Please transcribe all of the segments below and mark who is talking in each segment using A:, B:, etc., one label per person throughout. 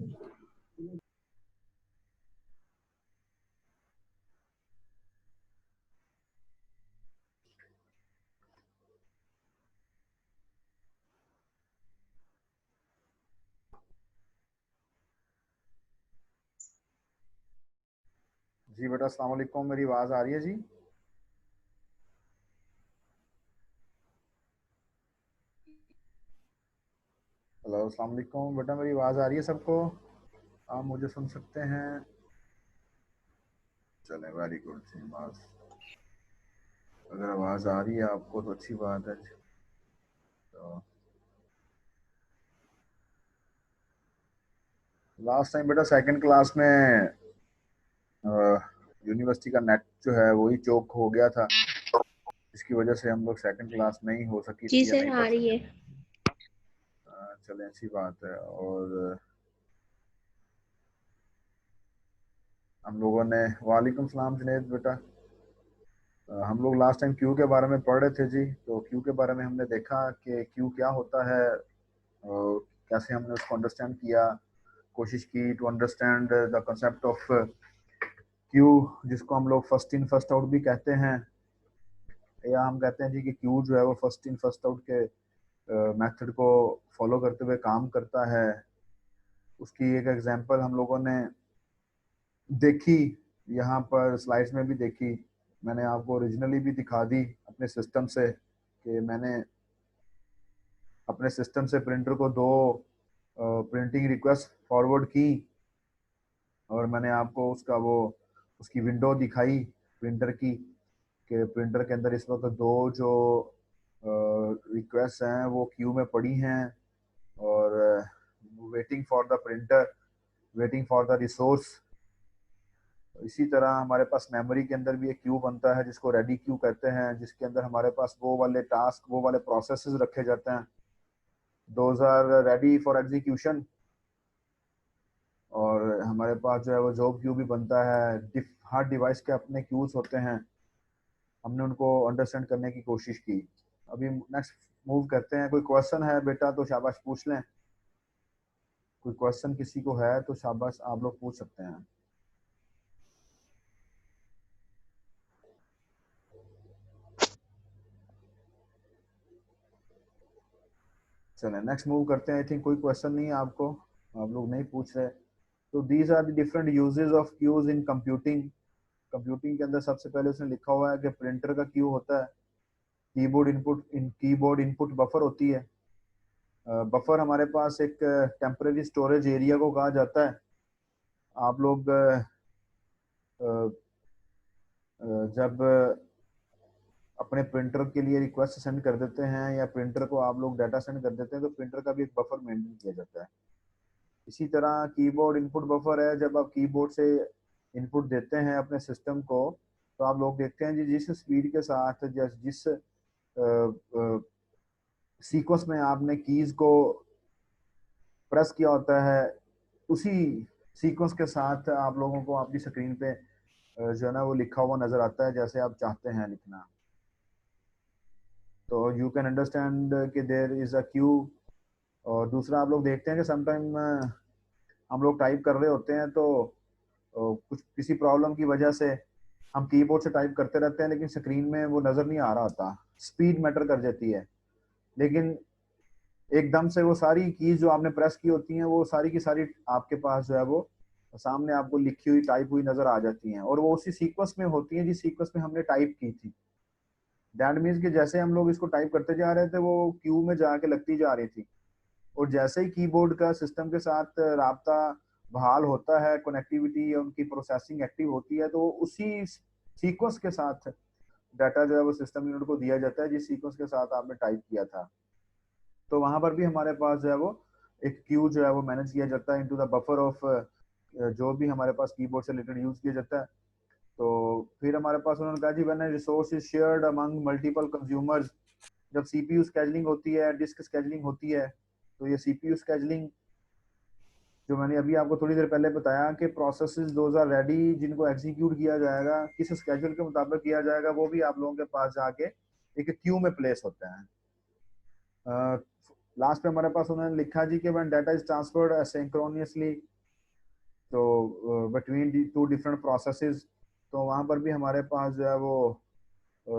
A: जी बेटा, अस्सलाम वालेकुम। मेरी आवाज़ आ रही है जी? हेलो, अस्सलाम वालेकुम बेटा, मेरी आवाज़ आ रही है सबको? आप मुझे सुन सकते हैं? चलें, वेरी गुड जी। बस अगर आवाज़ आ रही है आपको तो अच्छी बात है। तो लास्ट टाइम बेटा सेकंड क्लास में यूनिवर्सिटी का नेट जो है वही चोक हो गया था, इसकी वजह से हम लोग सेकंड क्लास नहीं हो सकी
B: जी
A: थी या
B: सर,
A: नहीं
B: आ
A: पढ़
B: रही
A: सके
B: है।
A: थे। चलें, अच्छी बात है। और हम लोगों ने, वालेकुम सलाम जुनेद बेटा। हम लोग लास्ट टाइम क्यू के बारे में पढ़ रहे थे जी। तो क्यू के बारे में हमने देखा कि क्यू क्या होता है और कैसे हमने उसको अंडरस्टैंड किया, कोशिश की to understand the concept of queue, जिसको हम लोग फर्स्ट इन फर्स्ट आउट भी कहते हैं, या हम कहते हैं जी कि क्यू जो है वो फर्स्ट इन फर्स्ट आउट के मेथड को फॉलो करते हुए काम करता है। उसकी एक एग्जांपल हम लोगों ने देखी, यहाँ पर स्लाइड्स में भी देखी, मैंने आपको ओरिजिनली भी दिखा दी अपने सिस्टम से, कि मैंने अपने सिस्टम से प्रिंटर को दो प्रिंटिंग रिक्वेस्ट फॉरवर्ड की, और मैंने आपको उसका वो उसकी विंडो दिखाई प्रिंटर की, कि प्रिंटर के अंदर इस वक्त दो जो रिक्वेस्ट हैं वो क्यू में पड़ी हैं, और waiting for the printer, waiting for the resource. इसी तरह हमारे पास मेमोरी के अंदर भी एक क्यू बनता है जिसको रेडी क्यू कहते हैं, जिसके अंदर हमारे पास वो वाले टास्क, वो वाले प्रोसेसेस रखे जाते हैं, those are ready for execution. और हमारे पास जो है वो जॉब क्यू भी बनता है। हर डिवाइस के अपने क्यूज होते हैं, हमने उनको अंडरस्टैंड करने की कोशिश की। अभी नेक्स्ट मूव करते हैं। कोई क्वेश्चन है बेटा तो शाबाश पूछ लें। कोई क्वेश्चन किसी को है तो शाबाश आप लोग पूछ सकते हैं। चलें, नेक्स्ट मूव करते हैं। आई थिंक कोई क्वेश्चन नहीं है आपको, आप लोग नहीं पूछ रहे। तो these are the different uses of queues in computing. Computing के अंदर सबसे पहले उसने लिखा हुआ है कि प्रिंटर का क्यू होता है, कीबोर्ड इनपुट बफर होती है। बफर हमारे पास एक टेम्पररी स्टोरेज एरिया को कहा जाता है। आप लोग जब अपने प्रिंटर के लिए रिक्वेस्ट सेंड कर देते हैं या प्रिंटर को आप लोग डाटा सेंड कर देते हैं, तो प्रिंटर का भी एक बफर मेंटेन किया जाता है। इसी तरह कीबोर्ड इनपुट बफर है। जब आप कीबोर्ड से इनपुट देते हैं अपने सिस्टम को, तो आप लोग देखते हैं जी जिस स्पीड के साथ, जिस सीक्वेंस में आपने कीज को प्रेस किया होता है, उसी सीक्वेंस के साथ आप लोगों को आपकी स्क्रीन पे जो है ना वो लिखा हुआ नजर आता है जैसे आप चाहते हैं लिखना। तो यू कैन अंडरस्टैंड कि देयर इज अ क्यू। और दूसरा, आप लोग देखते हैं कि समटाइम हम लोग टाइप कर रहे होते हैं तो कुछ किसी प्रॉब्लम की वजह से हम कीबोर्ड से टाइप करते रहते हैं, लेकिन स्क्रीन में वो नजर नहीं आ रहा होता, स्पीड मैटर कर जाती है। लेकिन एकदम से वो सारी कीज जो आपने प्रेस की होती हैं वो सारी की सारी आपके पास जो है वो सामने आपको लिखी हुई टाइप हुई नजर आ जाती हैं, और वो उसी सीक्वेंस में होती हैं जिस सीक्वेंस में हमने टाइप की थी। दैट मीन्स कि जैसे हम लोग इसको टाइप करते जा रहे थे वो क्यू में जाके लगती जा रही थी, और जैसे ही कीबोर्ड का सिस्टम के साथ राब्ता बहाल होता है, कनेक्टिविटी या उनकी प्रोसेसिंग एक्टिव होती है, तो उसी सीक्वेंस के साथ डाटा जो है वो सिस्टम यूनिट को दिया जाता है जिस सीक्वेंस के साथ आपने टाइप किया था। तो वहां पर भी हमारे पास जो है वो एक क्यू जो है वो मैनेज किया जाता है इनटू द बफर ऑफ जो भी हमारे पास कीबोर्ड से रिलेटेड यूज किया जाता है। तो फिर हमारे पास उन्होंने कहा जी when resource is shared among multiple consumers, जब सीपीयू स्केजुलिंग होती है, डिस्क स्केजुलिंग होती है, तो ये सीपीयू स्केजुलिंग जो मैंने अभी आपको थोड़ी देर पहले बताया कि प्रोसेसेस दोज आर रेडी, जिनको एग्जीक्यूट किया जाएगा किस स्केड्यूल के मुताबिक किया जाएगा, वो भी आप लोगों के पास जाके एक क्यू में प्लेस होता है। लास्ट में हमारे पास उन्होंने लिखा जी कि when data is transferred asynchronously, तो between the two different processes, तो वहाँ पर भी हमारे पास जो है वो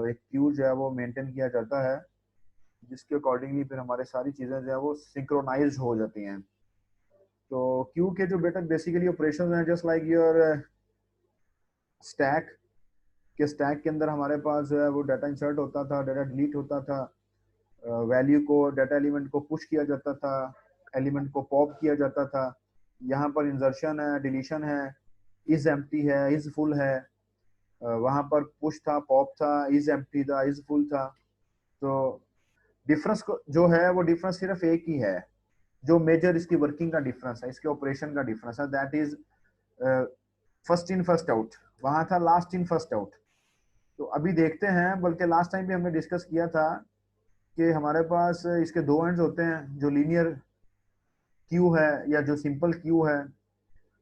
A: एक क्यू जो है वो मेंटेन किया जाता है, जिसके अकॉर्डिंगली फिर हमारे सारी चीज़ें जो है वो सिंक्रोनाइज हो जाती हैं। तो क्यू के जो बेटा बेसिकली ऑपरेशन हैं जस्ट लाइक योर स्टैक, के स्टैक के अंदर हमारे पास जो है वो डाटा इंसर्ट होता था, डाटा डिलीट होता था, वैल्यू को, डाटा एलिमेंट को पुश किया जाता था, एलिमेंट को पॉप किया जाता था। यहाँ पर इंसर्शन है, डिलीशन है, इज एम्प्टी है, इज फुल है, वहाँ पर पुश था, पॉप था, इज एम्प्टी था, इज फुल था। तो डिफरेंस जो है वो डिफरेंस सिर्फ एक ही है, जो मेजर इसकी वर्किंग का डिफरेंस है, इसके ऑपरेशन का डिफरेंस है, that is first in first out. वहां था लास्ट इन फर्स्ट आउट। तो अभी देखते हैं, बल्कि लास्ट टाइम भी हमने डिस्कस किया था कि हमारे पास इसके दो एंड्स होते हैं, जो लीनियर क्यू है या जो सिंपल क्यू है,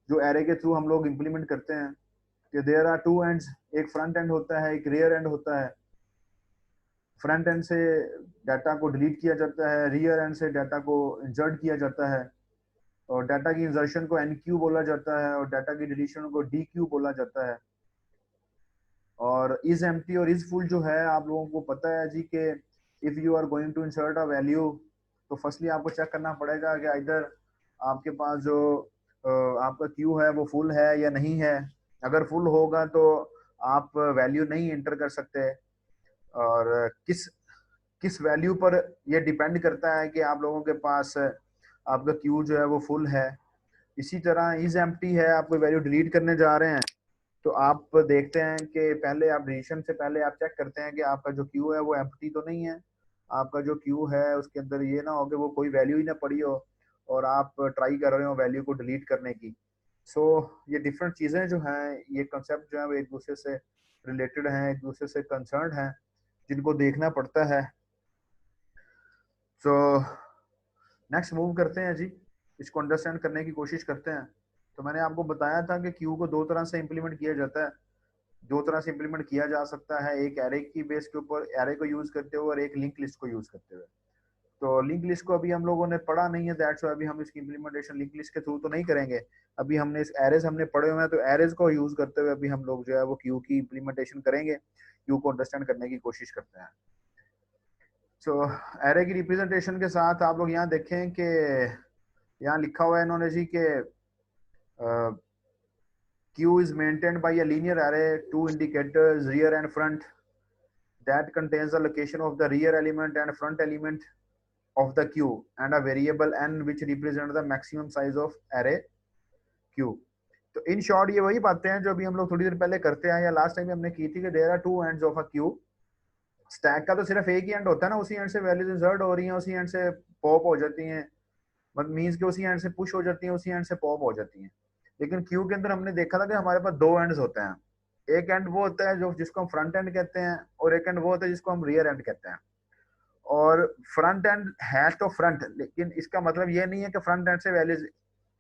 A: जो एरे के थ्रू हम लोग इंप्लीमेंट करते हैं, कि देयर आर टू एंड्स, एक फ्रंट एंड होता है, एक रियर एंड होता है। फ्रंट एंड से डाटा को डिलीट किया जाता है, रियर एंड से डाटा को इंसर्ट किया जाता है, और डाटा की इंसर्शन को एन क्यू बोला जाता है और डाटा की डिलीशन को डी क्यू बोला जाता है। और इज एम्प्टी और इज फुल जो है, आप लोगों को पता है जी कि if you are going to insert a value, तो फर्स्टली आपको चेक करना पड़ेगा कि इधर आपके पास जो आपका क्यू है वो फुल है या नहीं है। अगर फुल होगा तो आप वैल्यू नहीं एंटर कर सकते, और किस किस वैल्यू पर ये डिपेंड करता है कि आप लोगों के पास आपका क्यू जो है वो फुल है। इसी तरह इज एम्प्टी है, आप कोई वैल्यू डिलीट करने जा रहे हैं, तो आप देखते हैं कि पहले आप डिलीशन से पहले आप चेक करते हैं कि आपका जो क्यू है वो एम्प्टी तो नहीं है। आपका जो क्यू है उसके अंदर ये ना हो कि वो कोई वैल्यू ही ना पड़ी हो और आप ट्राई कर रहे हो वैल्यू को डिलीट करने की। सो ये डिफरेंट चीज़ें जो हैं, ये कंसेप्ट जो है वो एक दूसरे से रिलेटेड हैं, एक दूसरे से कंसर्न हैं, जिनको देखना पड़ता है। सो नेक्स्ट मूव करते हैं जी, इसको अंडरस्टैंड करने की कोशिश करते हैं। तो मैंने आपको बताया था कि क्यू को दो तरह से इम्प्लीमेंट किया जाता है, दो तरह से इम्प्लीमेंट किया जा सकता है, एक एरे की बेस के ऊपर एरे को यूज करते हुए और एक लिंक लिस्ट को यूज करते हुए। तो लिंक लिस्ट को अभी हम लोगों ने पढ़ा नहीं है, दैट्स व्हाई अभी हम इसकी इम्प्लीमेंटेशन लिंक लिस्ट के थ्रू तो नहीं करेंगे। अभी हमने इस एरेज हमने पढ़े हुए हैं, तो एरेज को यूज करते हुए अभी हम लोग जो है वो क्यू की इम्प्लीमेंटेशन करेंगे, क्यू को अंडरस्टैंड करने की कोशिश करते हैं। तो एरे की रिप्रेजेंटेशन के साथ आप लोग यहाँ देखें कि यहाँ लिखा हुआ है इन्होंने जी के Q is maintained by a linear array, two indicators, rear and front, that contains the location of the rear element and front element of the Q, and a variable n which represents the maximum size of array Q. तो in short ये वही बातें हैं जो अभी हम लोग थोड़ी देर पहले करते हैं, या लास्ट टाइम हमने की थी कि there are two ends of a queue. Stack का तो सिर्फ एक ही एंड होता है ना, उसी एंड से वैल्यूज इंसर्ट हो रही हैं, उसी एंड से पॉप हो जाती हैं, मतलब मीन्स के उसी एंड से पुश हो जाती हैं, उसी एंड से पॉप हो जाती हैं। लेकिन क्यू के अंदर हमने देखा था कि हमारे पास दो एंड्स होते हैं, एक एंड वो होता है जो जिसको हम फ्रंट एंड कहते हैं, और एक एंड वो होता है जिसको हम रियर एंड कहते हैं। और फ्रंट एंड है तो फ्रंट, लेकिन इसका मतलब ये नहीं है कि फ्रंट एंड से वैल्यूज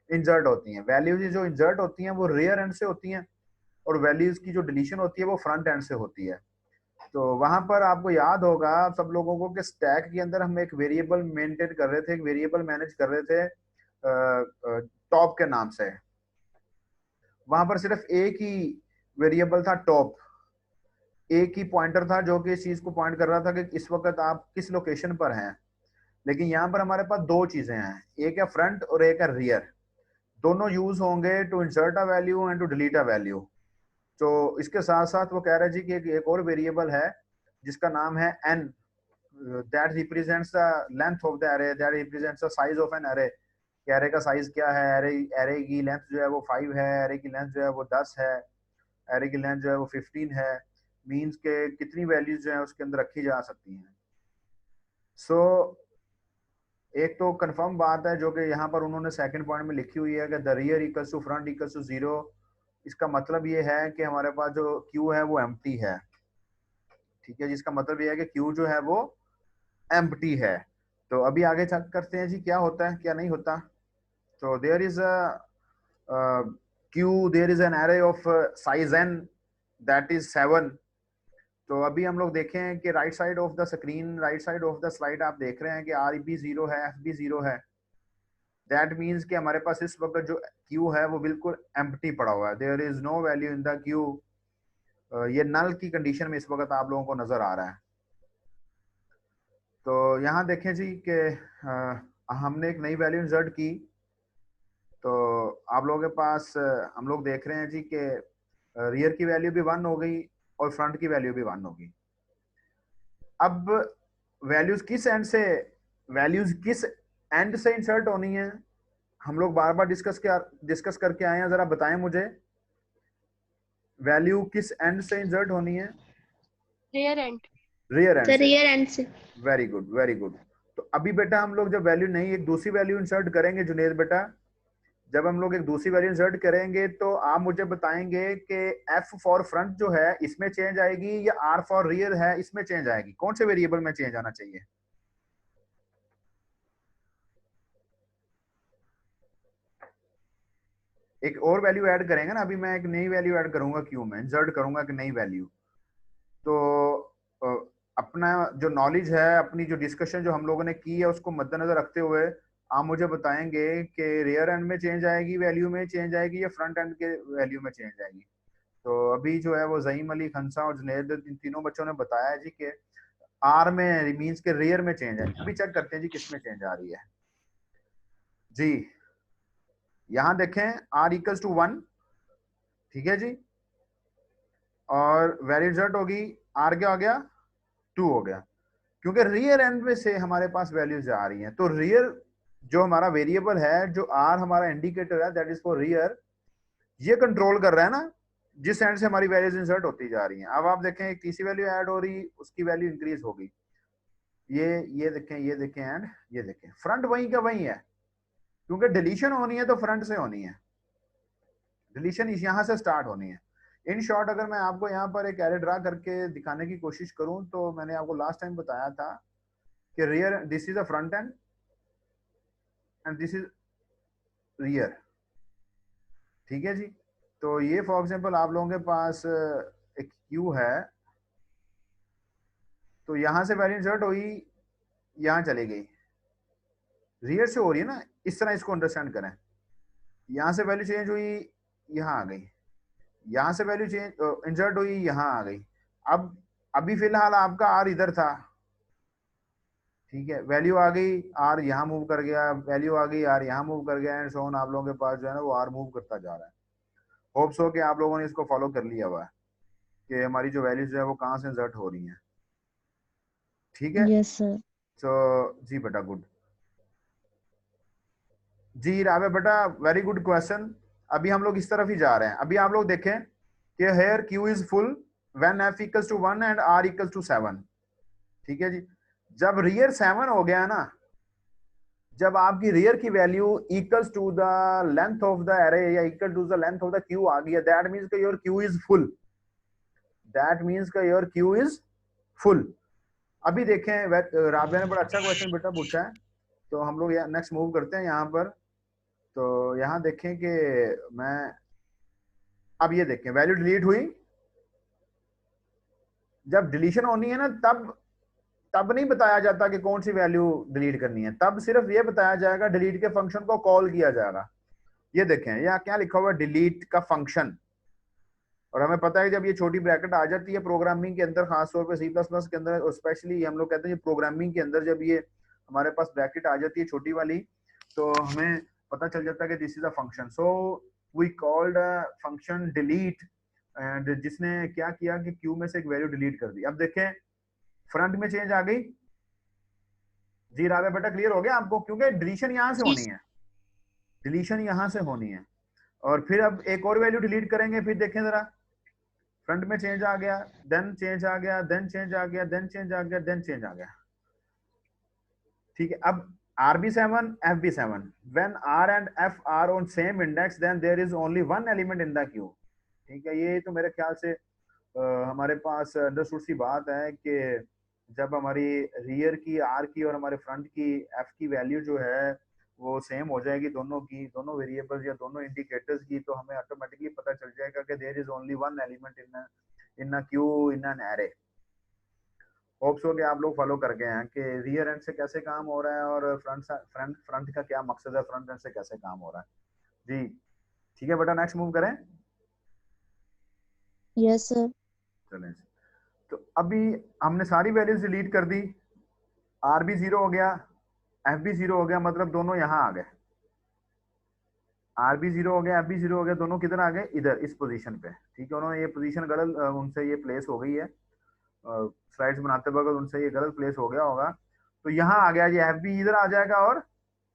A: इंसर्ट होती हैं। वैल्यूज जो इंसर्ट होती हैं वो रियर एंड से होती हैं, और वैल्यूज की जो डिलीशन होती है वो फ्रंट एंड से होती है। तो वहां पर आपको याद होगा सब लोगों को कि स्टैक के अंदर हम एक वेरिएबल मेंटेन कर रहे थे, एक वेरिएबल मैनेज कर रहे थे टॉप के नाम से। वहां पर सिर्फ एक ही वेरिएबल था टॉप, एक ही पॉइंटर था जो कि इस चीज को पॉइंट कर रहा था कि इस वक्त आप किस लोकेशन पर हैं। लेकिन यहाँ पर हमारे पास दो चीजें हैं, एक है फ्रंट और एक है रियर। दोनों यूज होंगे to insert a value and to delete a value. तो इसके साथ साथ वो कह रहे जी कि एक और वेरिएबल है जिसका नाम है n, that represents the length of the array, that represents the size of an array। कि एरे का साइज क्या है, एरे एरे की लेंथ जो है वो 5 है, एरे की लेंथ जो है वो 10 है, एरे की लेंथ जो है वो 15 है। मींस के कितनी वैल्यूज जो है उसके अंदर रखी जा सकती हैं। सो एक तो कंफर्म बात है जो कि यहाँ पर उन्होंने सेकंड पॉइंट में लिखी हुई है कि the rear equals to front equals to 0। इसका मतलब ये है कि हमारे पास जो क्यू है वो एम्प्टी है, ठीक है, जिसका मतलब ये है कि क्यू जो है वो एम्प्टी है। तो अभी आगे चेक करते हैं जी क्या होता है क्या नहीं होता। तो there is a queue, there is an array of size n, that is 7। तो अभी हम लोग देखें कि right side of the screen, right side of the slide आप देख रहे हैं कि आर बी 0 है, एफ बी 0 है। दैट मीन्स कि हमारे पास इस वक्त जो क्यू है वो बिल्कुल एम्प्टी पड़ा हुआ है, there is no value in the queue. ये नल की कंडीशन में इस वक्त आप लोगों को नजर आ रहा है। तो यहाँ देखें जी कि हमने एक नई वैल्यू इंसर्ट की, तो आप लोगों के पास हम लोग देख रहे हैं जी कि रियर की वैल्यू भी 1 हो गई और फ्रंट की वैल्यू भी 1 होगी। अब वैल्यूज किस एंड से इंसर्ट होनी है, हम लोग बार बार डिस्कस करके आए हैं, जरा बताएं मुझे वैल्यू किस एंड से इंसर्ट होनी है?
B: Rear and.
A: रियर एंड से।
C: रियर एंड से।
A: Very good very good. तो अभी बेटा हम लोग जब वैल्यू नहीं एक दूसरी वैल्यू इंसर्ट करेंगे जुनेद बेटा, जब हम लोग एक दूसरी वैल्यू इंसर्ट करेंगे तो आप मुझे बताएंगे कि एफ फॉर फ्रंट जो है इसमें चेंज आएगी या आर फॉर रियर है इसमें चेंज आएगी, कौन से वेरिएबल में चेंज आना चाहिए? एक और वैल्यू ऐड करेंगे ना, अभी मैं एक नई वैल्यू ऐड करूंगा क्यू में, इंसर्ट करूंगा एक नई वैल्यू। तो अ, अपना जो नॉलेज है, अपनी जो डिस्कशन जो हम लोगों ने की है उसको मद्देनजर रखते हुए आप मुझे बताएंगे कि रियर एंड में चेंज आएगी, वैल्यू में चेंज आएगी या फ्रंट एंड के वैल्यू में चेंज आएगी। तो अभी जो है वो जहीम अली, खंसा और जुनैद, इन तीनों बच्चों ने बताया जी कि आर में मींस के रियर में चेंज है। अभी चेक करते हैं जी किस में चेंज आ रही है जी। यहां देखें आर इक्वल्स टू 1, ठीक है जी, और वैल्यू रिजल्ट होगी आर क्या हो गया 2 हो गया, क्योंकि रियर एंड में से हमारे पास वैल्यूज आ रही हैं। तो रियर जो हमारा वेरिएबल है, जो आर हमारा इंडिकेटर है, दैट इज फॉर रियर, ये कंट्रोल कर रहा है ना जिस एंड से हमारी वैल्यूज इंसर्ट होती जा रही हैं। अब आप देखें एक तीसरी वैल्यू ऐड हो रही, उसकी वैल्यू इंक्रीज होगी, ये देखें, ये देखें एंड ये देखें, फ्रंट वही का वही है, क्योंकि डिलीशन होनी है तो फ्रंट से होनी है, डिलीशन यहां से स्टार्ट होनी है। इन शॉर्ट अगर मैं आपको यहाँ पर एक एरे ड्रा करके दिखाने की कोशिश करूं, तो मैंने आपको लास्ट टाइम बताया था कि rear, this is a front end and this is rear, ठीक है जी। तो ये फॉर एग्जांपल आप लोगों के पास एक क्यू है, तो यहां से वैल्यू इंसर्ट हुई, यहां चली गई, रियर से हो रही है ना, इस तरह इसको अंडरस्टैंड करें। यहां से वैल्यू चेंज हुई, यहां आ गई, यहां से वैल्यू चेंज इंसर्ट हुई, यहां आ गई। अब अभी फिलहाल आपका आर इधर था, ठीक है, वैल्यू आ गई, आर यहाँ मूव कर गया, वैल्यू आ गई, आर यहाँ मूव कर गया, एंड सो ऑन। आप लोगों के पास जो है ना वो आर मूव करता जा रहा है। होप्स हो कि आप लोगों ने इसको फॉलो कर लिया हुआ है कि हमारी जो वैल्यूज है वो कहाँ से इंसर्ट हो रही हैं, ठीक है।
C: Yes sir.
A: तो जी बेटा गुड, जी रावे बेटा वेरी गुड क्वेश्चन। अभी हम लोग इस तरफ ही जा रहे हैं। अभी आप लोग देखें कि here queue is full when F equals to 1 and R equals to 7, ठीक है जी। जब रियर 7 हो गया ना, जब आपकी रियर की value equals to the length of the array या equal to the length of the queue आ गई है, that means your queue is full, that means your queue is full. अभी देखें राबिया ने बड़ा अच्छा क्वेश्चन बेटा पूछा है, तो हम लोग नेक्स्ट मूव करते हैं यहाँ पर। तो यहाँ देखें कि मैं, अब ये देखें वैल्यू डिलीट हुई, जब डिलीशन होनी है ना तब तब नहीं बताया जाता कि कौन सी वैल्यू डिलीट करनी है, तब सिर्फ ये बताया जाएगा डिलीट के फंक्शन को कॉल किया जाएगा। ये देखें यहाँ क्या लिखा हुआ है, डिलीट का फंक्शन। और हमें पता है जब ये छोटी ब्रैकेट आ जाती है प्रोग्रामिंग के अंदर, खासतौर पे सी प्लस प्लस के अंदर, और स्पेशली हम लोग कहते हैं प्रोग्रामिंग के अंदर जब ये हमारे पास ब्रैकेट आ जाती है छोटी वाली, तो हमें पता चल जाता है कि this is a function. So we called function delete, and जिसने क्या किया कि क्यू में से एक वैल्यू डिलीट कर दी। अब देखें फ्रंट में चेंज आ गई जी। रावे बेटा क्लियर हो गया आपको, क्योंकि डिलीशन यहां से होनी है, डिलीशन यहां से होनी है। और फिर अब एक और वैल्यू डिलीट करेंगे, फिर देखें जरा, फ्रंट में चेंज आ गया, देन चेंज आ गया, देन चेंज आ गया, देन चेंज आ गया, देन चेंज आ गया, ठीक है। अब RB7 FB7, when R and F are on same index then there is only one element in the queue, ठीक है। ये तो मेरे ख्याल से हमारे पास अंडरस्टूड सी बात है कि जब हमारी रियर की आर की और हमारे फ्रंट की एफ की वैल्यू जो है वो सेम हो जाएगी, दोनों की, दोनों वेरिएबल्स या दोनों इंडिकेटर्स की, तो हमें ऑटोमेटिकली पता चल जाएगा कि there is only one element in a queue in an array. Hopes हो कि आप लोग फॉलो कर गए हैं कि रियर एंड से कैसे काम हो रहा है और फ्रंट फ्रंट का क्या मकसद है, फ्रंट एंड से कैसे काम हो रहा है जी। ठीक है बेटा, नेक्स्ट मूव करें।
C: Yes sir.
A: चलें, तो अभी हमने सारी वैल्यूज डिलीट कर दी। आर भी जीरो हो गया, एफ भी जीरो हो गया, मतलब दोनों यहाँ आ गए। आर भी जीरो हो गया, एफ भी जीरो हो गया, दोनों किधर आ गए, इधर इस पोजीशन पे। ठीक है, उन्होंने ये पोजीशन गलत उनसे ये प्लेस हो गई है, स्लाइड्स बनाते वक्त उनसे ये गलत प्लेस हो गया होगा। तो यहाँ आ गया, ये एफ भी इधर आ जाएगा और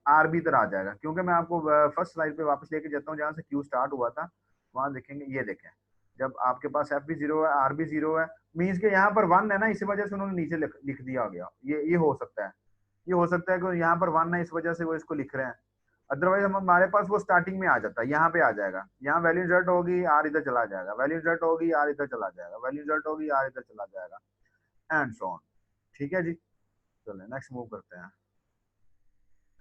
A: आर भी इधर आ जाएगा। क्योंकि मैं आपको फर्स्ट स्लाइड पे वापस लेके जाता हूँ जहाँ से क्यू स्टार्ट हुआ था। वहां देखेंगे, ये देखें, जब आपके पास एफ भी जीरो है, आर भी जीरो है, मीन्स के यहाँ पर वन है ना, इसी वजह से उन्होंने नीचे लिख दिया गया। ये हो सकता है, ये हो सकता है कि यहाँ पर वन है, इस वजह से वो इसको लिख रहे हैं। अदरवाइज हम हमारे पास वो स्टार्टिंग में आ जाता है, यहाँ पे आ जाएगा। यहाँ वैल्यू इंसर्ट होगी, आर इधर चला जाएगा, वैल्यू इंसर्ट होगी, आर इधर चला जाएगा, वैल्यू इंसर्ट होगी, आर इधर चला जाएगा, एंड सो ऑन। ठीक है जी, चलिए नेक्स्ट मूव करते हैं।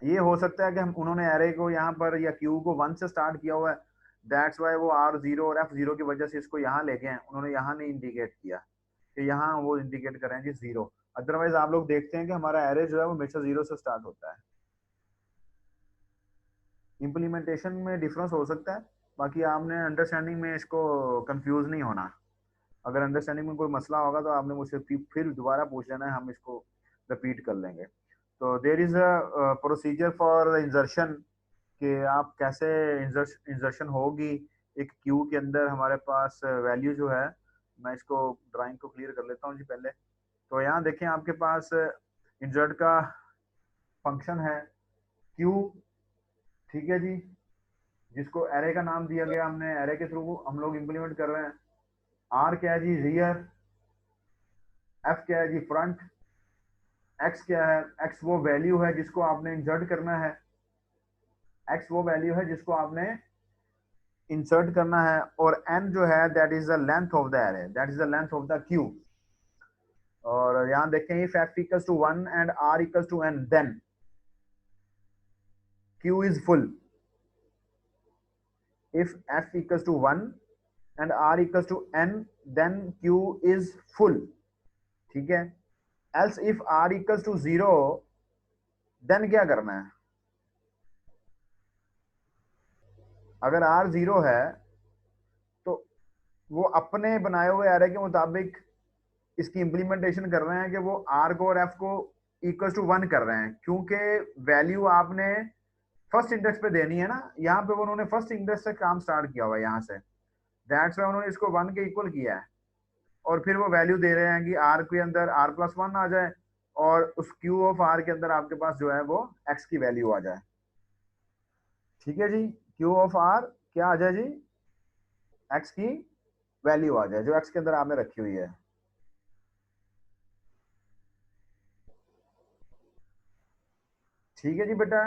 A: ये हो सकता है कि हम उन्होंने एरे को यहाँ पर या क्यू को वन से स्टार्ट किया हुआ है, दैट्स वाई वो आर जीरो और एफ जीरो की वजह से इसको यहाँ लेके हैं। उन्होंने यहाँ नहीं इंडिकेट किया कि यहाँ वो इंडिकेट कर रहे हैं जी जीरो। अदरवाइज आप लोग देखते हैं कि हमारा एरे जो है वो हमेशा जीरो से स्टार्ट होता है। इम्प्लीमेंटेशन में डिफरेंस हो सकता है, बाकी आपने अंडरस्टैंडिंग में इसको कंफ्यूज नहीं होना। अगर अंडरस्टैंडिंग में कोई मसला होगा तो आपने मुझसे फिर दोबारा पूछ लेना है, हम इसको रिपीट कर लेंगे। तो there is a procedure for इंजर्शन, कि आप कैसे इंजर्शन होगी एक क्यू के अंदर। हमारे पास वैल्यू जो है, मैं इसको ड्राइंग को क्लियर कर लेता हूँ जी पहले। तो यहाँ देखें, आपके पास इंजर्ट का फंक्शन है क्यू, ठीक है जी, जिसको एरे का नाम दिया गया, हमने एरे के थ्रू हम लोग इंप्लीमेंट कर रहे हैं। आर क्या है जी, रियर। एफ क्या है जी, फ्रंट। एक्स क्या है, एक्स वो वैल्यू है जिसको आपने इंसर्ट करना है, एक्स वो वैल्यू है जिसको आपने इंसर्ट करना है। और एन जो है, that is the length of the array, that is the length of the queue. और यहां देखें, if F equals to 1 and R equals to N, then queue is full. If F equals to 1 and R equals to N, then queue is full. ठीक है, else if R equals to 0, then क्या करना है, अगर are 0 है तो वो अपने बनाए हुए एरे के मुताबिक इसकी इंप्लीमेंटेशन कर रहे हैं कि वो आर को और एफ को इक्वल टू 1 कर रहे हैं। क्योंकि वैल्यू आपने फर्स्ट इंडेक्स पे देनी है ना, यहाँ पे उन्होंने फर्स्ट इंडेक्स से काम स्टार्ट किया हुआ है यहाँ से, दैट्स वाई उन्होंने इसको 1 के इक्वल किया है। और फिर वो वैल्यू दे रहे हैं कि आर के अंदर आर प्लस 1 आ जाए और उस क्यू ऑफ आर के अंदर आपके पास जो है वो एक्स की वैल्यू आ जाए। ठीक है जी, क्यू ऑफ आर क्या आ जाए जी, एक्स की वैल्यू आ जाए जो एक्स के अंदर आपने रखी हुई है। ठीक है जी बेटा,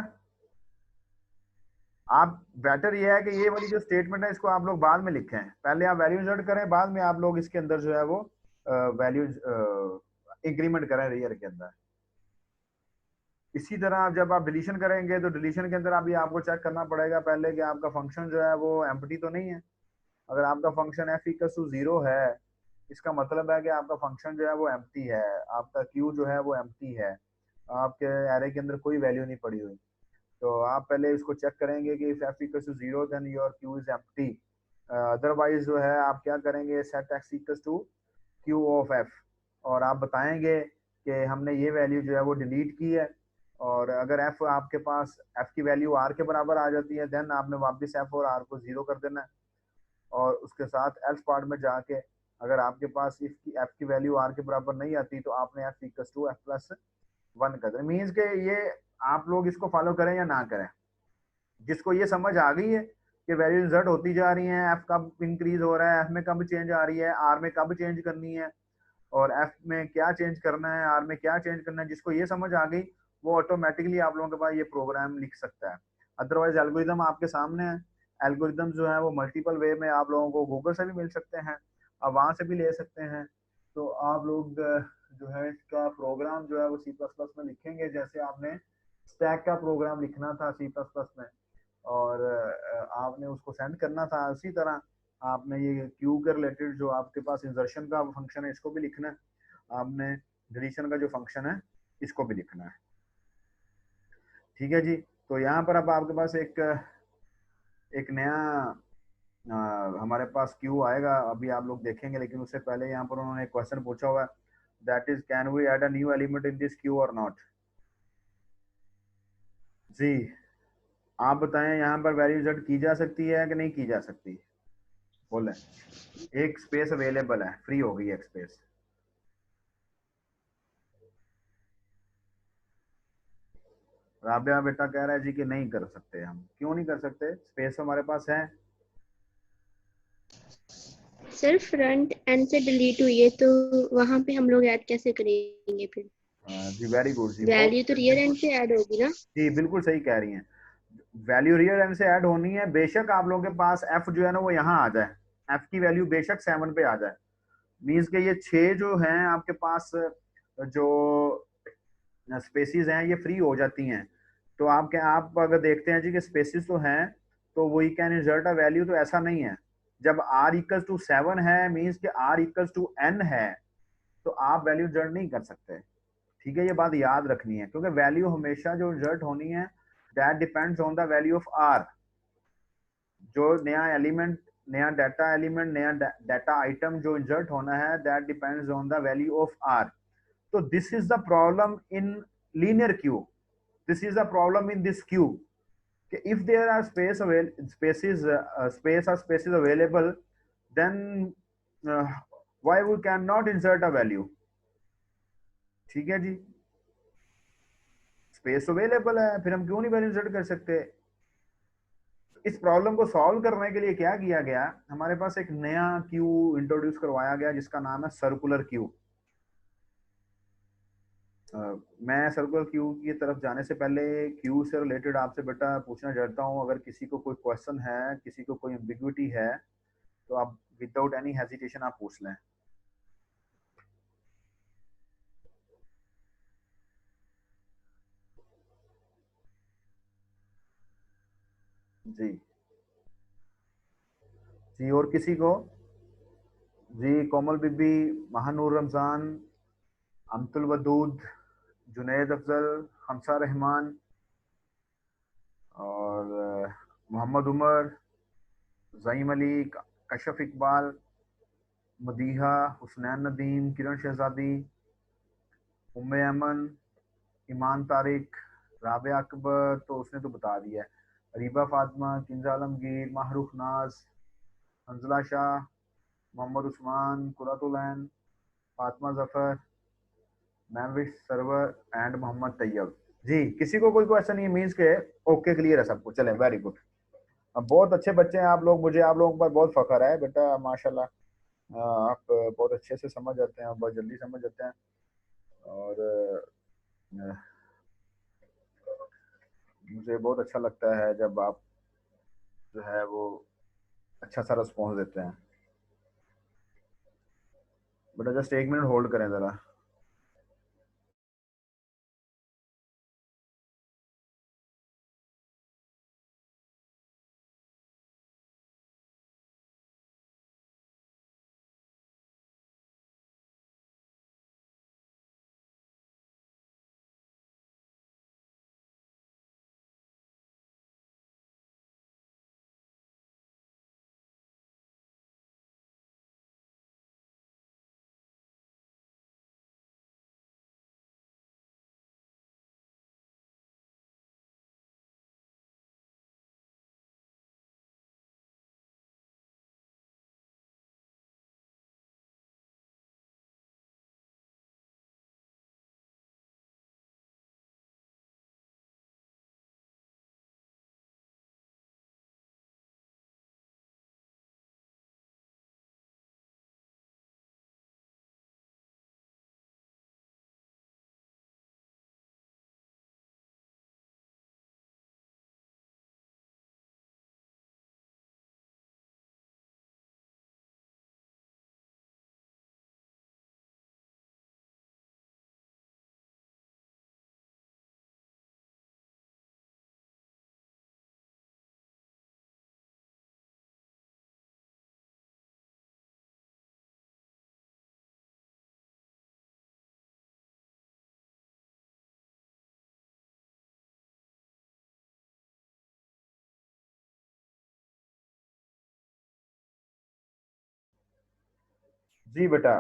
A: आप बेटर ये है कि ये वाली जो स्टेटमेंट है इसको आप लोग बाद में लिखें, पहले आप वैल्यू इंसर्ट करें, बाद में आप लोग इसके अंदर जो है वो वैल्यू इंक्रीमेंट करें रियर के अंदर। इसी तरह जब आप डिलीशन करेंगे तो डिलीशन के अंदर अभी आपको चेक करना पड़ेगा पहले कि आपका फंक्शन जो है वो एम्प्टी तो नहीं है। अगर आपका फंक्शन एफ इक्वल टू 0 है, इसका मतलब है कि आपका फंक्शन जो है वो एम्प्टी है, आपका क्यू जो है वो एम्प्टी है, आपके एरे के अंदर कोई वैल्यू नहीं पड़ी हुई। तो आप पहले इसको चेक करेंगे कि if F equals to 0 then your queue is empty. Otherwise जो है आप क्या करेंगे, set X equals to queue of F, और आप बताएंगे कि हमने ये वैल्यू जो है वो डिलीट की है। और अगर एफ आपके पास एफ की वैल्यू आर के बराबर आ जाती है, देन आपने वापस एफ और आर को 0 कर देना है। और उसके साथ एल्स पार्ट में जाके अगर आपके पास इफ की एफ की वैल्यू आर के बराबर नहीं आती तो आपने F equals to F plus 1 कर देना। मीन्स के ये आप लोग इसको फॉलो करें या ना करें, जिसको ये समझ आ गई है कि वैल्यू इंसर्ट होती जा रही है, एफ कब इंक्रीज हो रहा है, एफ में कब चेंज आ रही है, आर में कब चेंज करनी है, और एफ में क्या चेंज करना है, आर में क्या चेंज करना है, जिसको ये समझ आ गई वो ऑटोमेटिकली आप लोगों के पास ये प्रोग्राम लिख सकता है। अदरवाइज एल्गोरिदम आपके सामने है, एल्गोरिदम जो है वो मल्टीपल वे में आप लोगों को गूगल से भी मिल सकते हैं, आप वहां से भी ले सकते हैं। तो आप लोग जो है इसका प्रोग्राम जो है वो सी प्लस प्लस में लिखेंगे, जैसे आपने स्टैक का प्रोग्राम लिखना था सी प्लस प्लस में और आपने उसको सेंड करना था, उसी तरह आपने ये क्यू के रिलेटेड जो आपके पास इंसर्शन का फंक्शन है इसको भी लिखना है। आपने डिलीशन का जो फंक्शन है इसको भी लिखना है। ठीक है जी। तो यहाँ पर अब आपके पास एक एक नया हमारे पास क्यू आएगा, अभी आप लोग देखेंगे, लेकिन उससे पहले यहाँ पर उन्होंने एक क्वेश्चन पूछा हुआ है, that is can we add a new element in this queue or not. जी, आप बताएं यहाँ पर वैल्यू जेड की जा सकती है कि नहीं की जा सकती? बोले। एक स्पेस अवेलेबल है, फ्री हो गई एक स्पेस। राबिया बेटा कह रहा है जी कि नहीं कर सकते। हम क्यों नहीं कर सकते? स्पेस हमारे पास है।
B: सर फ्रंट एंड से डिलीट हुई है तो वहां पे हम लोग ऐड कैसे करेंगे फिर?
A: जी वेरी गुड जी, बहुत
B: वैल्यू तो रियर एंड से ऐड होगी ना?
A: जी बिल्कुल सही कह रही हैं। वैल्यू रियल एंड से ऐड होनी है। बेशक आप लोगों के पास एफ जो है ना वो यहाँ आ जाए, एफ की वैल्यू बेशक 7 पे आ जाए, मीन्स के ये 6 जो हैं आपके पास जो स्पेसिस हैं ये फ्री हो जाती हैं। तो आप अगर देखते हैं जी कि स्पेसिस तो हैं, तो we can insert a value, तो ऐसा नहीं है। जब r इक्वल्स टू 7 है, मीन्स के r इक्वल्स टू n है, तो आप वैल्यू इंसर्ट नहीं कर सकते। ठीक है, ये बात याद रखनी है, क्योंकि वैल्यू हमेशा जो इंसर्ट होनी है that depends on the value of r। जो नया एलिमेंट, नया डाटा एलिमेंट, नया डाटा आइटम जो इंसर्ट होना है that depends on the value of r। तो this is the problem in linear Q, this is the problem in this queue, if there are space or spaces available, then uh, why we cannot insert a value? ठीक है जी, space available है, फिर हम क्यों नहीं value insert कर सकते? इस प्रॉब्लम को सॉल्व करने के लिए क्या किया गया, हमारे पास एक नया क्यू इंट्रोड्यूस करवाया गया जिसका नाम है सर्कुलर क्यू। मैं सर्कुलर क्यू की तरफ जाने से पहले क्यू से रिलेटेड आपसे बेटा पूछना चाहता हूँ, अगर किसी को कोई क्वेश्चन है, किसी को कोई एम्बिग्विटी है, तो आप विदाउट एनी हेजिटेशन आप पूछ लें। जी जी, और किसी को? जी, कोमल बीबी, महानूर रमजान, अमतुल वदूद, जुनैद अफजल, हमसा रहमान, और मोहम्मद उमर, जईम अली, कशफ इकबाल, मदीहा, हुसनैन नदीम, किरण शहजादी, उम्मे अमन, ईमान तारिक, राबिया अकबर तो उसने तो बता दिया है, अरीबा फातिमा, किंजा आलमगीर, माहरूफ नाज, हंजला शाह, मोहम्मद उस्मान, कुरतुलैन, फातिमा जफर, महविश सरवर एंड मोहम्मद तैयब। जी, किसी को कोई क्वेश्चन नहीं? मीन्स के ओके, क्लियर है सबको? चले, वेरी गुड। अब बहुत अच्छे बच्चे हैं आप लोग, मुझे आप लोगों पर बहुत फख्र है बेटा, माशाल्लाह। आप बहुत अच्छे से समझ जाते हैं, बहुत जल्दी समझ जाते हैं, और मुझे बहुत अच्छा लगता है जब आप जो है वो अच्छा सा रिस्पॉन्स देते हैं। बेटा जस्ट 1 मिनट होल्ड करें ज़रा। जी बेटा,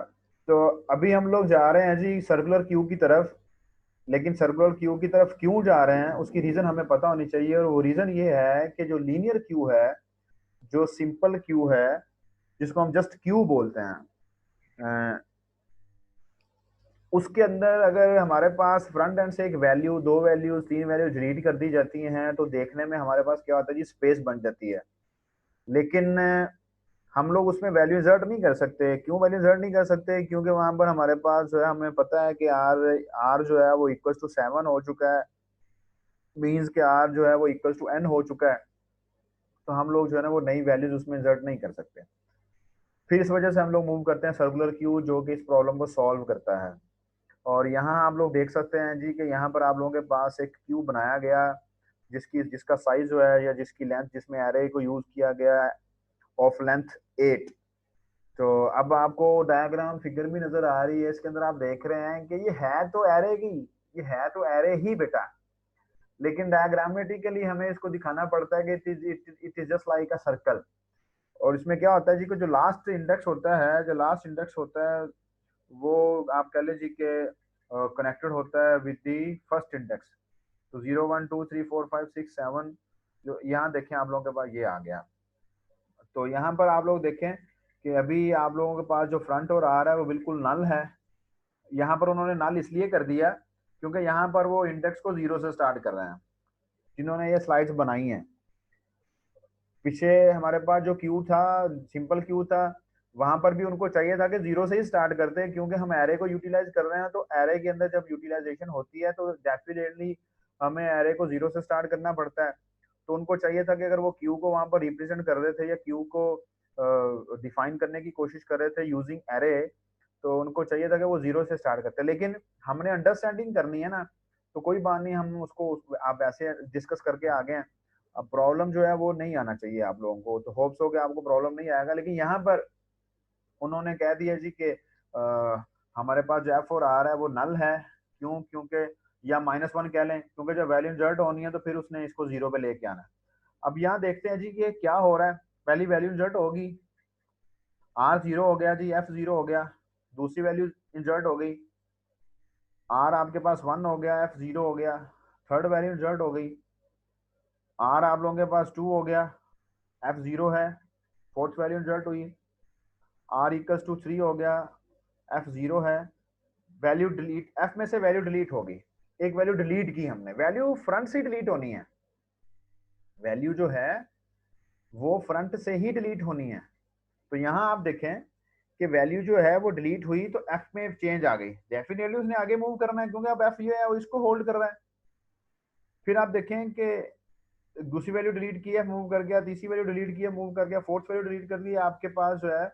A: तो अभी हम लोग जा रहे हैं जी सर्कुलर क्यू की तरफ। लेकिन सर्कुलर क्यू की तरफ क्यों जा रहे हैं उसकी रीजन हमें पता होनी चाहिए, और वो रीजन ये है कि जो लीनियर क्यू है, जो सिंपल क्यू है, जिसको हम जस्ट क्यू बोलते हैं, उसके अंदर अगर हमारे पास फ्रंट एंड से एक वैल्यू, दो वैल्यू, तीन वैल्यू रीड कर दी जाती हैं तो देखने में हमारे पास क्या होता है जी, स्पेस बन जाती है। लेकिन हम लोग उसमें वैल्यू इंसर्ट नहीं कर सकते। क्यों वैल्यू इंसर्ट नहीं कर सकते? क्योंकि वहां पर हमारे पास जो है, हमें पता है कि आर आर जो है वो इक्वल टू 7 हो चुका है, मीन्स के आर जो है वो इक्वल टू एन हो चुका है। तो हम लोग जो है ना वो नई वैल्यूज उसमें इंसर्ट नहीं कर सकते। फिर इस वजह से हम लोग मूव करते हैं सर्कुलर क्यू, जो कि इस प्रॉब्लम को सॉल्व करता है। और यहाँ आप लोग देख सकते हैं जी कि यहाँ पर आप लोगों के पास एक क्यू बनाया गया, जिसका साइज जो है या जिसकी लेंथ, जिसमें एरे को यूज किया गया है ऑफ लेंथ 8। तो अब आपको डायग्राम फिगर भी नजर आ रही है, इसके अंदर आप देख रहे हैं कि ये है तो एरे की, ये है तो एरे ही बेटा, लेकिन डायग्रामेटिकली हमें इसको दिखाना पड़ता है कि it is just like a circle. और इसमें क्या होता है जी कि जो लास्ट इंडेक्स होता है, जो लास्ट इंडेक्स होता है वो आप कह लीजिए कि कनेक्टेड होता है विद दी फर्स्ट इंडेक्स। तो 0 1 2 3 4 5 6 7, जो यहाँ देखें आप लोगों के पास ये आ गया। तो यहाँ पर आप लोग देखें कि अभी आप लोगों के पास जो फ्रंट और आ रहा है वो बिल्कुल नल है। यहाँ पर उन्होंने नल इसलिए कर दिया क्योंकि यहाँ पर वो इंडेक्स को 0 से स्टार्ट कर रहे हैं, जिन्होंने ये स्लाइड्स बनाई हैं। पीछे हमारे पास जो क्यू था, सिंपल क्यू था, वहां पर भी उनको चाहिए था कि 0 से ही स्टार्ट करते हैं, क्योंकि हम एरे को यूटिलाइज कर रहे हैं। तो एरे के अंदर जब यूटिलाइजेशन होती है तो डेफिनेटली हमें एरे को 0 से स्टार्ट करना पड़ता है। तो उनको चाहिए था कि अगर वो क्यू को वहां पर रिप्रेजेंट कर रहे थे या क्यू को डिफाइन करने की कोशिश कर रहे थे यूजिंग एरे, तो उनको चाहिए था कि वो 0 से स्टार्ट करते। लेकिन हमने अंडरस्टैंडिंग करनी है ना, तो कोई बात नहीं, हम उसको आप ऐसे डिस्कस करके आ गए हैं। अब प्रॉब्लम जो है वो नहीं आना चाहिए आप लोगों को, तो होप्स हो कि आपको प्रॉब्लम नहीं आएगा। लेकिन यहाँ पर उन्होंने कह दिया जी कि हमारे पास जो एफ और आर है वो नल है। क्यों? क्योंकि या -1 कह लें, क्योंकि जब वैल्यू इंसर्ट होनी है तो फिर उसने इसको 0 पे लेके आना है। अब यहाँ देखते हैं जी कि क्या हो रहा है। पहली वैल्यू इंसर्ट होगी, आर 0 हो गया जी, एफ 0 हो गया। दूसरी वैल्यू इंसर्ट हो गई, आर आपके पास 1 हो गया, एफ 0 हो गया। थर्ड वैल्यू इंसर्ट हो गई, आर आप लोगों के पास 2 हो गया, एफ 0 है। फोर्थ वैल्यू इंसर्ट हुई, आर इक्वल्स टू 3 हो गया, एफ 0 है। वैल्यू डिलीट, एफ में से वैल्यू डिलीट होगी, एक वैल्यू डिलीट की हमने, वैल्यू फ्रंट से डिलीट होनी है। वैल्यू जो है वो फ्रंट से ही डिलीट होनी है। तो यहाँ आप देखें कि वैल्यू जो है वो डिलीट हुई तो एफ में चेंज आ गई। डेफिनेटली उसने आगे मूव करना है, क्योंकि अब एफ जो है वो इसको होल्ड कर रहा है। फिर आप देखें कि दूसरी वैल्यू डिलीट की है, मूव कर गया, तीसरी वैल्यू डिलीट की है, मूव कर गया, फोर्थ वैल्यू डिलीट कर दी, आपके पास जो है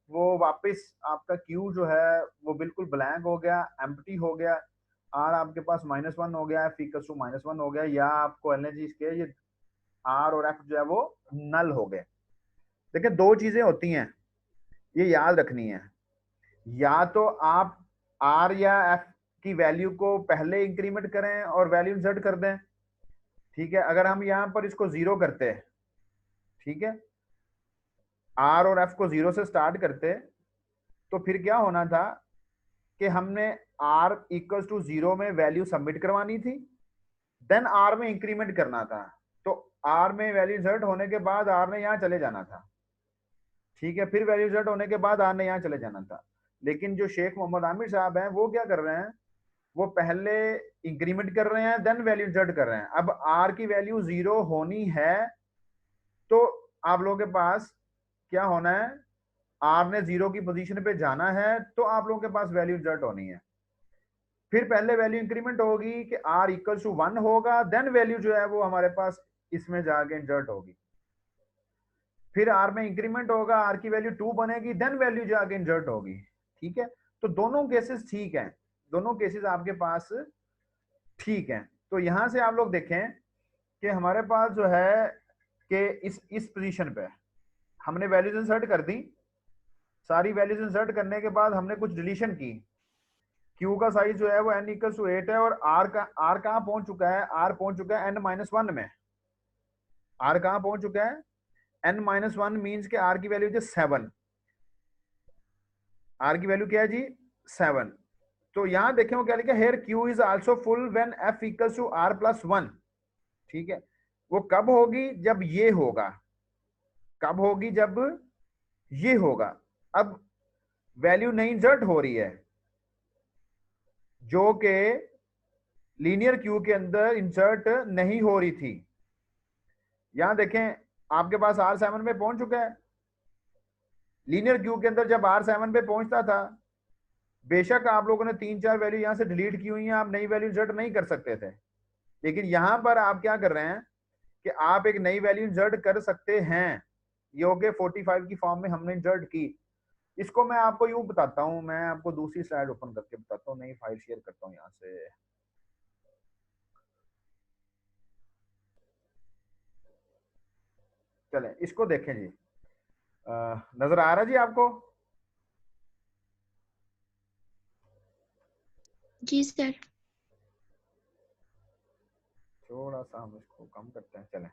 A: वो वापस आपका क्यू जो है वो बिल्कुल ब्लैंक हो गया, एम्प्टी हो गया। आर आपके पास -1 हो गया, एफ इक्वल्स टू -1 हो गया, या आपको एलएनजी इसके ये आर और एफ जो है वो नल हो गए। देखिए दो चीजें होती हैं, ये याद रखनी है। या तो आप आर या एफ की वैल्यू को पहले इंक्रीमेंट करें और वैल्यू इंसर्ट कर दें, ठीक है। अगर हम यहाँ पर इसको 0 करते हैं, ठीक है, आर और एफ को 0 से स्टार्ट करते, तो फिर क्या होना था कि हमने आर इक्वल्स टू 0 में वैल्यू सबमिट करवानी थी, देन आर में इंक्रीमेंट करना था। तो आर में वैल्यू इंसर्ट होने के बाद आर ने यहाँ चले जाना था, ठीक है, फिर वैल्यू इंसर्ट होने के बाद आर ने यहाँ चले जाना था। लेकिन जो शेख मोहम्मद आमिर साहब हैं वो क्या कर रहे हैं, वो पहले इंक्रीमेंट कर रहे हैं, देन वैल्यू इंसर्ट कर रहे हैं। अब आर की वैल्यू 0 होनी है तो आप लोगों के पास क्या होना है, आर ने 0 की पोजीशन पे जाना है तो आप लोगों के पास वैल्यू इंसर्ट होनी है। फिर पहले वैल्यू इंक्रीमेंट होगी कि आर इक्वल टू 1 होगा, देन वैल्यू जो है वो हमारे पास इसमें जाके इंसर्ट होगी। फिर आर में इंक्रीमेंट होगा, आर की वैल्यू 2 बनेगी, देन वैल्यू जाके इंसर्ट होगी, ठीक है। तो दोनों केसेस ठीक हैं, दोनों केसेस आपके पास ठीक हैं। तो यहां से आप लोग देखें कि हमारे पास जो है कि इस पोजीशन पे हमने वैल्यूज इंसर्ट कर दी। सारी वैल्यूज इंसर्ट करने के बाद हमने कुछ डिलीशन की। क्यू का साइज जो है वो n इक्वल टू 8 है, और आर कहाँ पहुंच चुका है, आर पहुंच चुका है n-1 में। आर कहाँ पहुंच चुका है, n-1 मीन्स के आर की वैल्यू जो 7। आर की वैल्यू क्या है जी 7। तो यहां देखें वो क्या लिखा, here queue is also full when F equals to R plus 1। ठीक है, वो कब होगी, जब ये होगा, कब होगी, जब ये होगा। अब वैल्यू नहीं इंसर्ट हो रही है जो कि लीनियर क्यू के अंदर इंसर्ट नहीं हो रही थी। यहां देखें आपके पास R7 पे पहुंच चुका है। लीनियर क्यू के अंदर जब R7 पे पहुंचता था, बेशक आप लोगों ने 3-4 वैल्यू यहां से डिलीट की हुई हैं, आप नई वैल्यू इंसर्ट नहीं कर सकते थे, लेकिन यहां पर आप क्या कर रहे हैं कि आप एक नई वैल्यू इंसर्ट कर सकते हैं। ये हो गए 45 की फॉर्म में हमने इंसर्ट की। इसको मैं आपको यूं बताता हूं, मैं आपको दूसरी स्लाइड ओपन करके बताता हूं, नई फाइल शेयर करता हूं यहां से। चलें इसको देखें जी। नजर आ रहा जी आपको?
B: जी सर।
A: थोड़ा सा हम इसको कम करते हैं। चलें,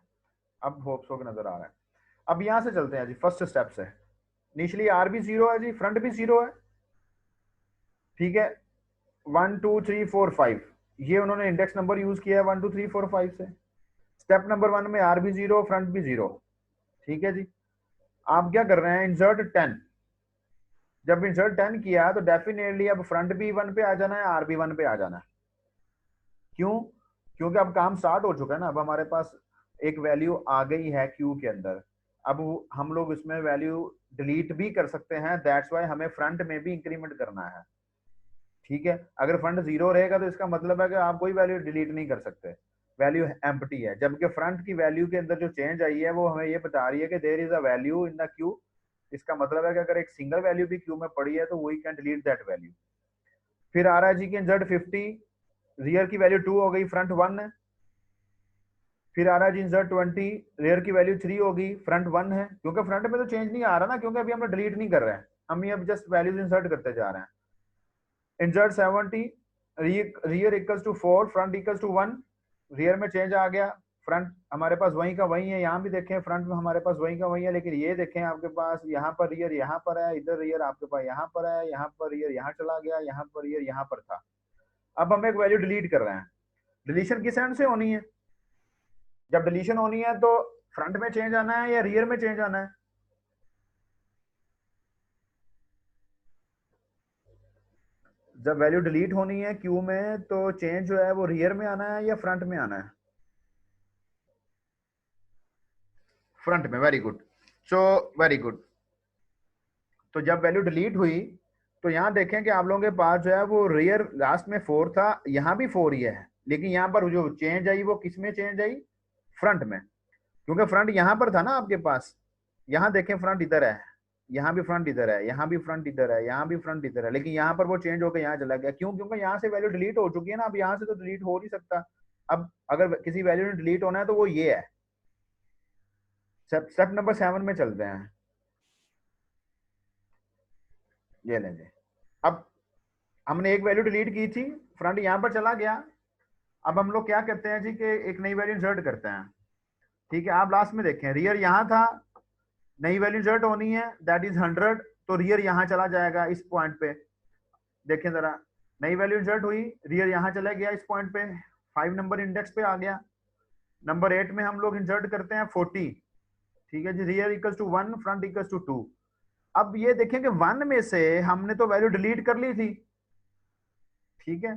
A: अब होप्स हो नजर आ रहा है। अब यहां से चलते हैं जी, फर्स्ट स्टेप से। इनिशियली आर भी 0 है जी, फ्रंट भी 0 है। ठीक है, 1 2 3 4 5 ये उन्होंने इंडेक्स नंबर यूज किया है 1 2 3 4 5 से। स्टेप नंबर 1 में आर भी 0, फ्रंट भी 0। ठीक है जी, आप क्या कर रहे हैं, इंसर्ट 10। जब इंसर्ट 10 किया तो डेफिनेटली अब फ्रंट भी 1 पे आ जाना है, आर भी 1 पे आ जाना है। क्यों? क्योंकि अब काम स्टार्ट हो चुका है ना, अब हमारे पास एक वैल्यू आ गई है क्यू के अंदर। अब हम लोग इसमें वैल्यू डिलीट भी कर सकते हैं, दैट्स वाई हमें फ्रंट में भी इंक्रीमेंट करना है। ठीक है, अगर फ्रंट 0 रहेगा तो इसका मतलब है कि आप कोई वैल्यू डिलीट नहीं कर सकते, वैल्यू एम्प्टी है। जबकि फ्रंट की वैल्यू के अंदर जो चेंज आई है वो हमें ये बता रही है कि there is a value in the queue. इसका मतलब है कि अगर एक सिंगल वैल्यू भी क्यू में पड़ी है तो we can delete that value. फिर आ रहा है जी कि इंसर्ट 50, रियर की वैल्यू 2 हो गई, फ्रंट 1 है। फिर आ रहा है जी इंसर्ट 20, रियर की वैल्यू 3 होगी, फ्रंट 1 है। क्योंकि फ्रंट में तो चेंज नहीं आ रहा ना, क्योंकि अभी हम डिलीट नहीं कर रहे हैं, हम ये अब जस्ट वैल्यूज इंसर्ट करते जा रहे हैं। Insert 70, rear equals to 4, front equals to 1। Rear में चेंज आ गया, फ्रंट हमारे पास वही का वही है। यहाँ भी देखें फ्रंट में हमारे पास वही का वही है, लेकिन ये देखें आपके पास यहाँ पर रियर यहाँ पर है, इधर रियर आपके पास यहाँ पर है, यहाँ पर रियर यहाँ चला गया, यहाँ पर रियर यहाँ पर था। अब हम एक वैल्यू डिलीट कर रहे हैं। डिलीशन किस एंड से होनी है? जब डिलीशन होनी है तो फ्रंट में चेंज आना है या रियर में चेंज आना है? जब वैल्यू डिलीट होनी है क्यू में तो चेंज जो है वो रियर में आना है या फ्रंट में आना है? फ्रंट में, very good. So very good. तो जब वैल्यू डिलीट हुई तो यहाँ देखें कि आप लोगों के पास जो है वो रियर लास्ट में 4 था, यहाँ भी 4 ही है, लेकिन यहाँ पर जो चेंज आई वो किस में चेंज आई? फ्रंट में। क्योंकि फ्रंट यहाँ पर था ना आपके पास। यहाँ देखें फ्रंट इधर है, यहाँ भी फ्रंट इधर है, यहाँ भी फ्रंट इधर है, यहाँ भी फ्रंट इधर है, लेकिन यहाँ पर वो चेंज होकर यहाँ चला गया। क्यों? क्योंकि यहाँ से वैल्यू डिलीट हो चुकी है ना, अब यहाँ से तो डिलीट हो नहीं सकता। अब अगर किसी वैल्यू ने डिलीट होना है तो वो ये है। स्टेप नंबर 7 में चलते हैं। ये लेंगे, अब हमने एक वैल्यू डिलीट की थी, फ्रंट यहाँ पर चला गया। अब हम लोग क्या करते हैं जी कि एक नई वैल्यू इंसर्ट करते हैं। ठीक है, आप लास्ट में देखें रियर यहाँ था, नई वैल्यू इंसर्ट होनी है, दैट इज 100, तो रियर यहाँ चला जाएगा इस पॉइंट पे। देखें जरा, नई वैल्यू इंसर्ट हुई, रियर यहाँ चला गया इस पॉइंट पे, 5 नंबर इंडेक्स पे आ गया। नंबर 8 में हम लोग इंसर्ट करते हैं 40। ठीक है जी, rear equals to 1, front equals to 2। अब ये देखें कि 1 में से हमने तो वैल्यू डिलीट कर ली थी। ठीक है,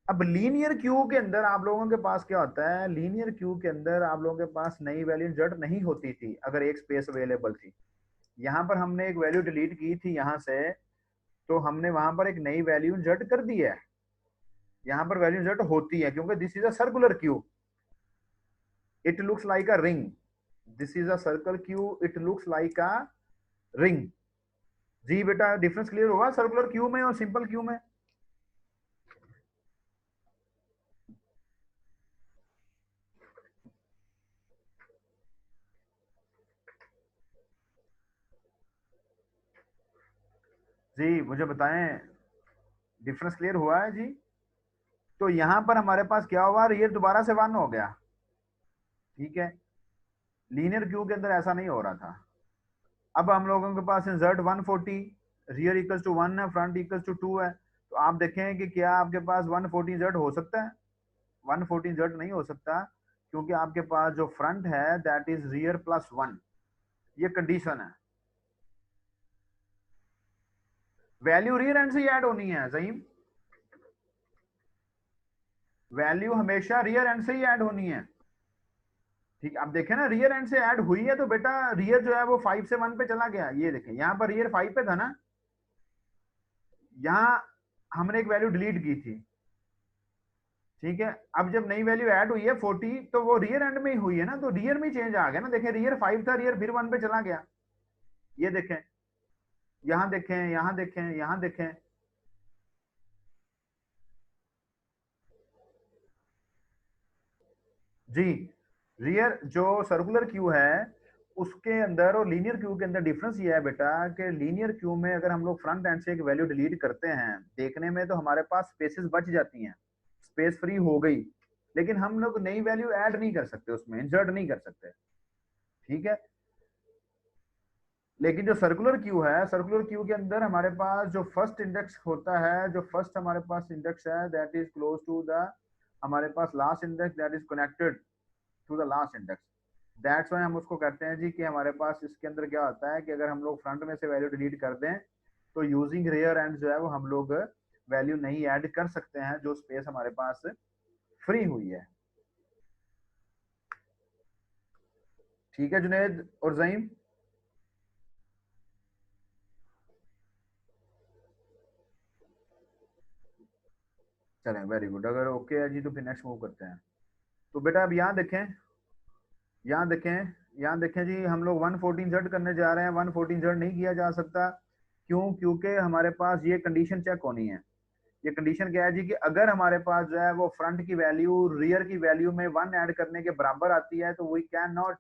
A: अब लीनियर क्यू के अंदर आप लोगों के पास क्या होता है, लीनियर क्यू के अंदर आप लोगों के पास नई वैल्यू इंसर्ट नहीं होती थी अगर एक स्पेस अवेलेबल थी। यहाँ पर हमने एक वैल्यू डिलीट की थी यहाँ से, तो हमने वहां पर एक नई वैल्यू इंसर्ट कर दी है। यहाँ पर वैल्यू इंसर्ट होती है क्योंकि this is a circular queue, it looks like a ring. This is a circle queue, it looks like a ring. जी बेटा, डिफरेंस क्लियर हुआ सर्कुलर क्यू में और सिंपल क्यू में? जी मुझे बताएं, डिफरेंस क्लियर हुआ है जी? तो यहां पर हमारे पास क्या हुआ, रियर दोबारा से 1 हो गया। ठीक है, लीनियर क्यू के अंदर ऐसा नहीं हो रहा था। अब हम लोगों के पास इंसर्ट 140, रियर इक्वल्स टू 1 है, फ्रंट इक्वल्स टू 2 है, तो आप देखें कि क्या आपके पास 114 z हो सकता है? 114 z नहीं हो सकता, क्योंकि आपके पास जो फ्रंट है दैट इज रियर प्लस 1, ये कंडीशन है। वैल्यू रियर एंड से ही ऐड होनी है सही, वैल्यू हमेशा रियर एंड से ही ऐड होनी है। ठीक, आप देखें ना रियर एंड से ऐड हुई है तो बेटा रियर जो है वो 5 से 1 पे चला गया। ये देखें यहाँ पर रियर 5 पे था ना, यहाँ हमने एक वैल्यू डिलीट की थी, ठीक है। अब जब नई वैल्यू ऐड हुई है 40, तो वो रियर एंड में ही हुई है ना, तो रियर में चेंज आ गया ना। देखें रियर 5 था, रियर फिर 1 पे चला गया। ये देखें, यहाँ देखें, यहाँ देखें, यहाँ देखें, जी। रियर जो सर्कुलर क्यू है उसके अंदर और लीनियर क्यू के अंदर डिफरेंस ये है बेटा कि लीनियर क्यू में अगर हम लोग फ्रंट एंड से एक वैल्यू डिलीट करते हैं, देखने में तो हमारे पास स्पेसेस बच जाती हैं, स्पेस फ्री हो गई, लेकिन हम लोग नई वैल्यू ऐड नहीं कर सकते, उसमें इंसर्ट नहीं कर सकते, ठीक है। लेकिन जो सर्कुलर क्यू है, सर्कुलर क्यू के अंदर हमारे पास जो फर्स्ट इंडेक्स होता है, जो फर्स्ट हमारे पास इंडेक्स है that is close to the हमारे पास last index that is connected to the last index. That's why हम उसको कहते हैं जी कि हमारे पास इसके अंदर क्या होता है कि अगर हम लोग फ्रंट में से वैल्यू डिलीट कर दें तो यूजिंग रियर एंड जो है वो हम लोग वैल्यू नहीं ऐड कर सकते हैं, जो स्पेस हमारे पास फ्री हुई है। ठीक है जुनेद और जईम, चलें वेरी गुड। अगर ओके है जी तो फिर नेक्स्ट मूव करते हैं। तो बेटा अब यहाँ देखें, यहाँ देखें, यहाँ देखें जी, हम लोग 114 जेड करने जा रहे हैं। 114 जेड नहीं किया जा सकता, क्यों? क्योंकि हमारे पास ये कंडीशन चेक होनी है। ये कंडीशन क्या है जी कि अगर हमारे पास जो है वो फ्रंट की वैल्यू रियर की वैल्यू में 1 ऐड करने के बराबर आती है तो we can not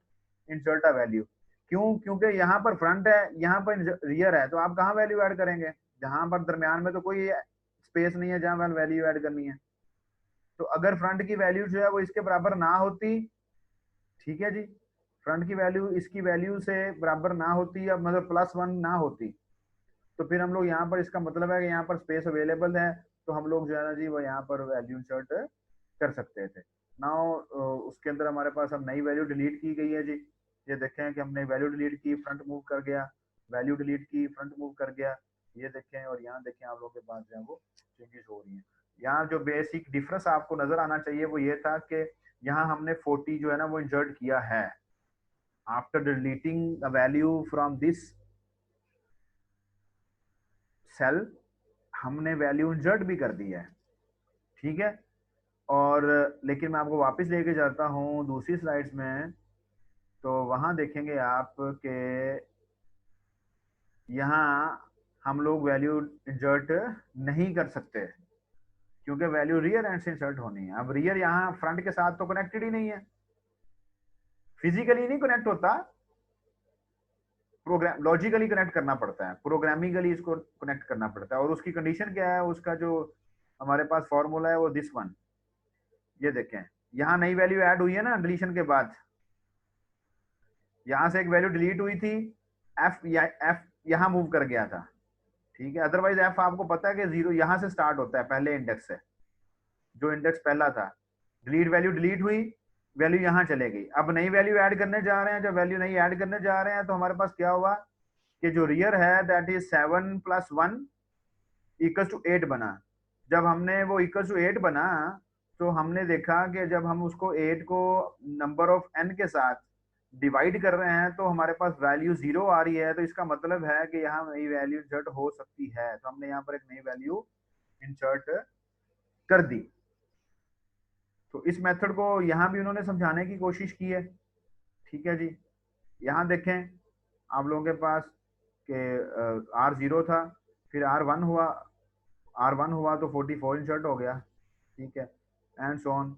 A: insert a value. क्यों? क्योंकि यहाँ पर फ्रंट है, यहाँ पर रियर है, तो आप कहाँ वैल्यू ऐड करेंगे? जहां पर दरमियान में तो कोई स्पेस नहीं है जहां वैल्यू ऐड करनी है। तो अगर फ्रंट की वैल्यू जो है वो इसके बराबर ना होती, ठीक है जी, फ्रंट की वैल्यू इसकी वैल्यू से बराबर ना होती, या मतलब +1 ना होती, तो फिर हम लोग यहाँ पर, इसका मतलब है कि यहाँ पर स्पेस अवेलेबल है, तो हम लोग जो है ना जी वो यहाँ पर वैल्यू इंसर्ट कर सकते थे। नाउ उसके अंदर हमारे पास अब नई वैल्यू डिलीट की गई है जी। ये देखें कि हमने वैल्यू डिलीट की, फ्रंट मूव कर गया, वैल्यू डिलीट की, फ्रंट मूव कर गया। ये देखें, और यहाँ देखें आप लोगों के पास जो है वो चेंजेस हो रही हैं। यहाँ जो बेसिक डिफरेंस आपको नजर आना चाहिए वो ये था कि यहाँ हमने 40 जो है ना वो इंसर्ट किया है। After deleting a value from this cell, हमने वैल्यू इंसर्ट भी कर दी है, ठीक है। और लेकिन मैं आपको वापस लेके जाता हूँ दूसरी स्लाइड्स में, तो वहां देखेंगे आप कि यहाँ हम लोग वैल्यू इंसर्ट नहीं कर सकते, क्योंकि वैल्यू रियर एंड से इंसर्ट होनी है। अब रियर यहाँ फ्रंट के साथ तो कनेक्टेड ही नहीं है, फिजिकली नहीं कनेक्ट होता, प्रोग्राम लॉजिकली कनेक्ट करना पड़ता है, प्रोग्रामिंगली इसको कनेक्ट करना पड़ता है। और उसकी कंडीशन क्या है, उसका जो हमारे पास फॉर्मूला है वो दिस वन। ये देखें, यहाँ नई वैल्यू ऐड हुई है ना डिलीशन के बाद, यहाँ से एक वैल्यू डिलीट हुई थी, एफ यहाँ मूव कर गया था, ठीक है। अदरवाइज एफ आपको पता है कि 0 यहाँ से स्टार्ट होता है, पहले इंडेक्स से, जो इंडेक्स पहला था। डिलीट वैल्यू डिलीट हुई, वैल्यू यहाँ चले गई। अब नई वैल्यू ऐड करने जा रहे हैं, जब वैल्यू नई ऐड करने जा रहे हैं तो हमारे पास क्या हुआ कि जो रियर है दैट इज 7 + 1 = 8 बना। जब हमने वो = 8 बना, तो हमने देखा कि जब हम उसको 8 को नंबर ऑफ n के साथ डिवाइड कर रहे हैं तो हमारे पास वैल्यू 0 आ रही है, तो इसका मतलब है कि यहाँ नई वैल्यू इंसर्ट हो सकती है। तो हमने यहाँ पर एक नई वैल्यू इंसर्ट कर दी। तो इस मेथड को यहाँ भी उन्होंने समझाने की कोशिश की है, ठीक है जी। यहाँ देखें आप लोगों के पास कि R0 था, फिर R1 हुआ, R1 हुआ तो 44 इंसर्ट हो गया, ठीक है, एंड सो ऑन।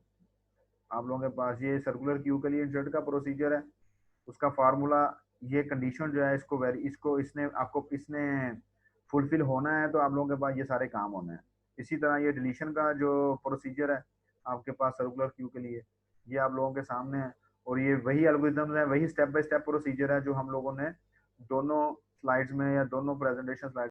A: आप लोगों के पास ये सर्कुलर क्यू के लिए इंसर्ट का प्रोसीजर है, उसका फार्मूला, ये कंडीशन जो है इसको इसने आपको इसने फुलफिल होना है, तो आप लोगों के पास ये सारे काम होने हैं। इसी तरह ये डिलीशन का जो प्रोसीजर है आपके पास सर्कुलर क्यू के लिए, ये आप लोगों के सामने है। और ये वही एल्गोरिथम है, वही स्टेप बाय स्टेप प्रोसीजर है जो हम लोगों ने दोनों स्लाइड्स में या दोनों प्रेजेंटेशन स्लाइड